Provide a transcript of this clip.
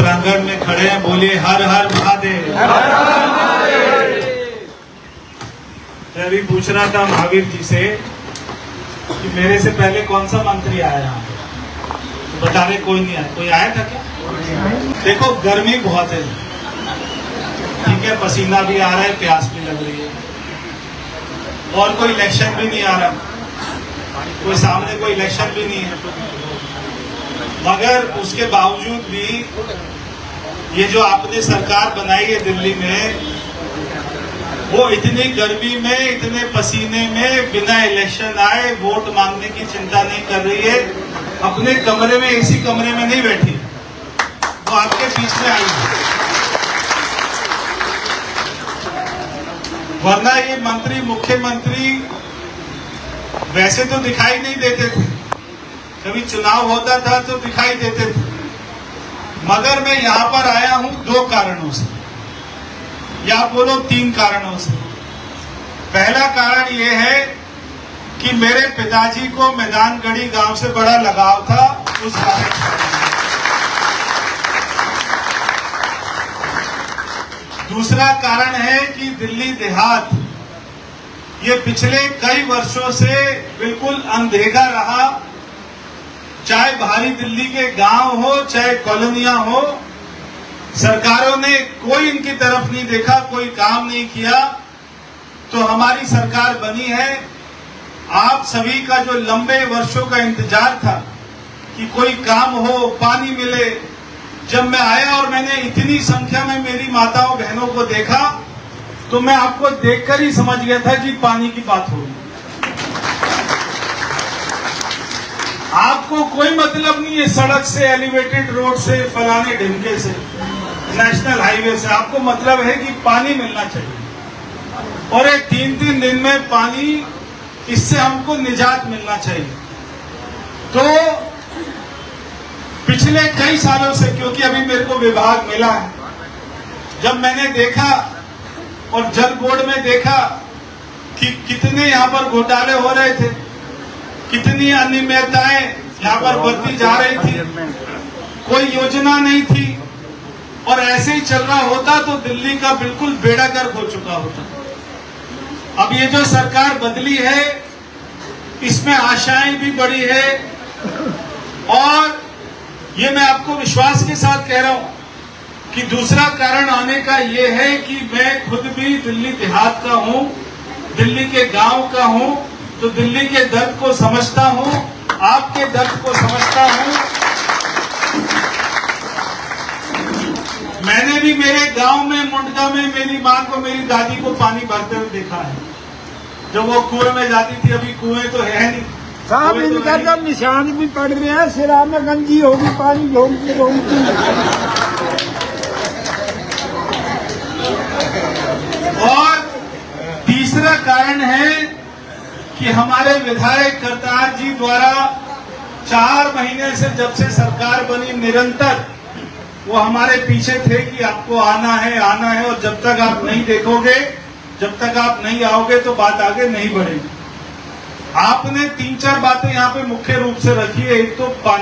प्रांगण में खड़े हैं, बोलिए हर हर महादेव। मैं अभी पूछ रहा था महावीर जी से कि मेरे से पहले कौन सा मंत्री आया यहाँ पे, तो बता रहे कोई नहीं आया। कोई आया था क्या? देखो गर्मी बहुत है, ठीक है, पसीना भी आ रहा है, प्यास भी लग रही है, और कोई इलेक्शन भी नहीं आ रहा, कोई सामने कोई इलेक्शन भी नहीं है। मगर उसके बावजूद भी ये जो आपने सरकार बनाई है दिल्ली में, वो इतनी गर्मी में, इतने पसीने में, बिना इलेक्शन आए वोट मांगने की चिंता नहीं कर रही है। अपने कमरे में, एसी कमरे में नहीं बैठी, वो आपके बीच में आई है। वरना ये मंत्री, मुख्यमंत्री वैसे तो दिखाई नहीं देते थे, कभी चुनाव होता था तो दिखाई देते थे। मगर मैं यहां पर आया हूं दो कारणों से, या बोलो तीन कारणों से। पहला कारण यह है कि मेरे पिताजी को मैदानगढ़ी गांव से बड़ा लगाव था, उस कारण। दूसरा कारण है कि दिल्ली देहात ये पिछले कई वर्षों से बिल्कुल अनदेखा रहा। चाहे बाहरी दिल्ली के गांव हो, चाहे कॉलोनियां हो, सरकारों ने कोई इनकी तरफ नहीं देखा, कोई काम नहीं किया। तो हमारी सरकार बनी है। आप सभी का जो लंबे वर्षों का इंतजार था कि कोई काम हो, पानी मिले, जब मैं आया और मैंने इतनी संख्या में मेरी माताओं बहनों को देखा, तो मैं आपको देखकर ही समझ गया था कि पानी की बात होगी। आपको कोई मतलब नहीं है सड़क से, एलिवेटेड रोड से, फलाने ढिमके से, नेशनल हाईवे से। आपको मतलब है कि पानी मिलना चाहिए, और ये 3-3 दिन में पानी, इससे हमको निजात मिलना चाहिए। तो पिछले कई सालों से, क्योंकि अभी मेरे को विभाग मिला है, जब मैंने देखा और जल बोर्ड में देखा कि कितने यहाँ पर घोटाले हो रहे थे, कितनी अनियमितताएं यहाँ पर बढ़ती जा रही थी, कोई योजना नहीं थी, और ऐसे ही चल रहा होता तो दिल्ली का बिल्कुल बेड़ा गर्क हो चुका होता। अब ये जो सरकार बदली है, इसमें आशाएं भी बढ़ी है, और ये मैं आपको विश्वास के साथ कह रहा हूं कि दूसरा कारण आने का ये है कि मैं खुद भी दिल्ली देहात का हूं, दिल्ली के गांव का हूं, तो दिल्ली के दर्द को समझता हूं, आपके दर्द को समझता हूं। मैंने भी मेरे गांव में, मुंडका में, मेरी मां को, मेरी दादी को पानी भरते हुए देखा है, जब वो कुएं में जाती थी। अभी कुएं तो है नहीं साहब, इनका जब निशान भी पड़ रहे हैं, सिरा में गंजी होगी, पानी घूमती घूमती। और तीसरा कारण है कि हमारे विधायक करतार जी द्वारा 4 महीने से, जब से सरकार बनी, निरंतर वो हमारे पीछे थे कि आपको आना है, आना है, और जब तक आप नहीं देखोगे, जब तक आप नहीं आओगे तो बात आगे नहीं बढ़ेगी। आपने 3-4 बातें यहाँ पे मुख्य रूप से रखी है। एक तो पानी